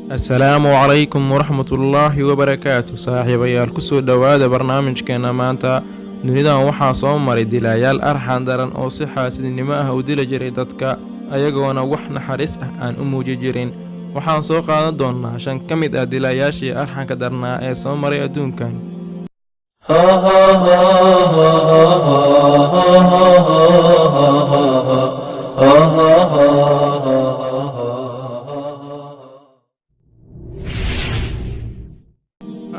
asalaamu calaykum waraxmatullaahi wabarakaatu saaxiibayaal kusoo dhowaada barnaamijkeena maanta. dunidan waxaa soo maray dilaayaal arxan daran oo si xaasidnimo ah u dila jiray dadka ayagoona wax naxariis ah aan u muuji jirin. waxaan soo qaadan doonnaa 5 ka mid ah dilaayaashii arxanka darnaa ee soo maray adduunkan.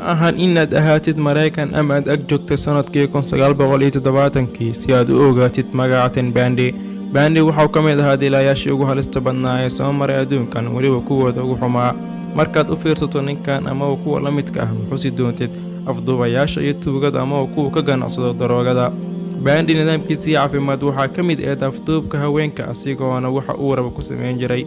ma ahan inaad ahaatid Maraykan ama aad ag joogtay sanadkii 1970kii si aad u ogaatid magaca Ted Bundy. Bundy wuxuu ka mid ahaa dilaayaashii ugu halista badnaa ee soo maray adduunkan, weliba kuwooda ugu xumaa. markaad u fiirsato ninkan ama kuwa la midka ah xusi doontid afduubayaasha iyo tuugada ama kuwa ka ganacsado daroogada. Bundy nidaamkiisii caafimaad waxaa ka mid ah afduubka haweenka, asigoona waxa uu rabo ku sameyn jiray.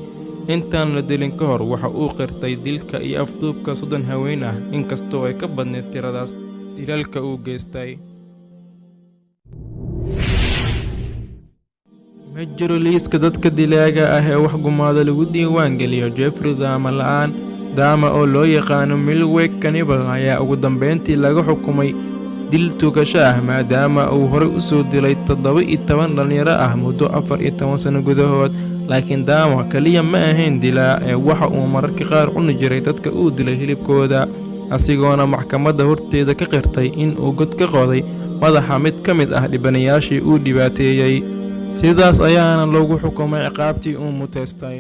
intaan la dilin ka hor waxa uu qirtay dilka iyo afduubka 30 haween ah, inkastoo ay ka badneyd tiradaas dilalka uu geystay. ma jiro liiska dadka dilaaga ah ee wax gumaada lagu diiwaan geliyo. Jeffrey Dahmer oo loo yaqaano Milwaukee Cannibal ayaa ugu dambeyntii laga xukumay dil tuugasho ah maadaama uu horey u soo dilay 17 dhalinyaro ah muddo 14 sano gudahood. laakiin Dahmer kaliya ma ahayn dilaa ee waxa uu mararka qaar cuni jiray dadka uu dilay hilibkooda, asigoona maxkamadda horteeda ka qirtay in uu god ka qoday madaxa mid ka mid ah dhibanayaashii uu dhibaateeyey. sidaas ayaana loogu xukumay ciqaabtii uu muteystay.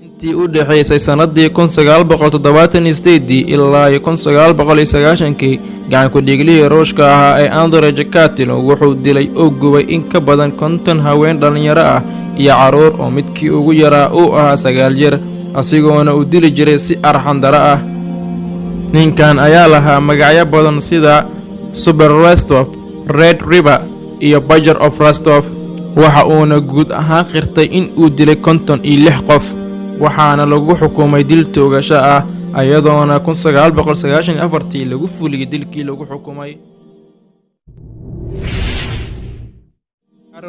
intii u dhaxaysay sanadii 1978 ilaa 1990kii, gacan ku dhiiglihii Ruushka ahaa ee Andrei Chikatilo wuxuu dilay oo gubay in ka badan 50 haween dhalinyaro ah iyo caruur oo midkii ugu yaraa uu ahaa 9 jir, asigoona uu dili jiray si arxan daro ah. ninkan ayaa lahaa magacyo badan sida Super Rostov, Red River iyo Badger of Rostov. waxa uuna guud ahaan qirtay in uu dilay 56 qof, waxaana lagu xukumay dil toogasho ah ayadoona 1994 lagu fuliyay dilkii lagu xukumay.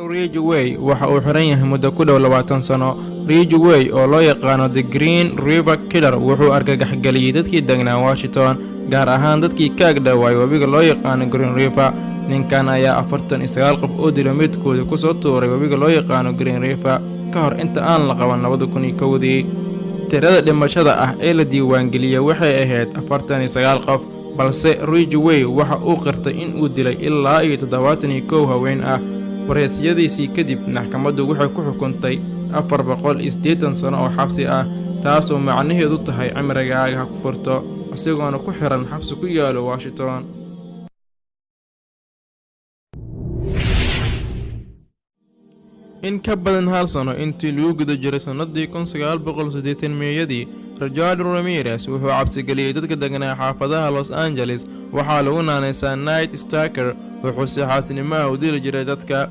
Ridgway waxa uu xiran yahay muddo ku dhow 20 sano. Ridgway oo loo yaqaano The Green River Killer wuxuu argagax galiyay dadkii degnaa Washington, gaar ahaan dadkii ka ag dhawaay webiga loo yaqaano Green River. ninkan ayaa 49 qof oo dilo midkooda ku soo tuuray webiga loo yaqaano Green River ka hor inta aan la qaban 2001. tirada dhimashada ah ee la diiwaangeliyay waxay ahayd 49 qof, balse Ridgway waxa uu qirtay in uu dilay ilaa 71 haween ah. wareysyadiisii kadib, maxkamaddu waxay ku xukuntay 480 sano oo xabsi ah, taasoo macnaheedu tahay cimrigaaga ha ku furto, isagoona ku xiran xabsi ku yaalo Washington. in ka badan hal sano intii lagu guda jiray sanadii 1980meeyadii, Richard Ramirez wuxuu cabsi geliyay dadka deganaa xaafadaha Los Angeles. waxaa lagu naanaysaa Night Stalker. wuxuu si xaasidnimo u dili jiray dadka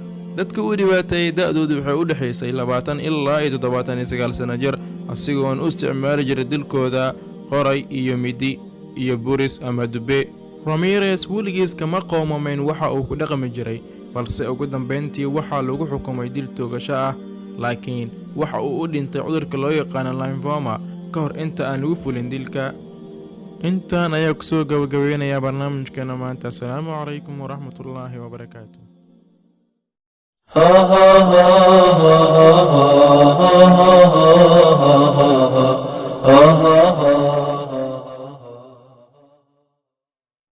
uu dhibaateeyay. da'doodu waxay u dhaxaysay 20 ilaa 79 sano jir, asigoona u isticmaali jiray dilkooda qoray iyo midi iyo buris ama dube. Ramirez weligiis kama qoomameyn waxa uu ku dhaqmi jiray, balse ugu dambeyntii waxaa lagu xukumay dil toogasho ah, laakiin waxa uu u dhintay cudurka loo yaqaano lymphoma ka hor inta aan lagu fulin dilka. intaan ayaa kusoo gabagabeynaya barnaamijkeena maanta. asalaamu calaykum waraxmatullaahi wabarakaatu.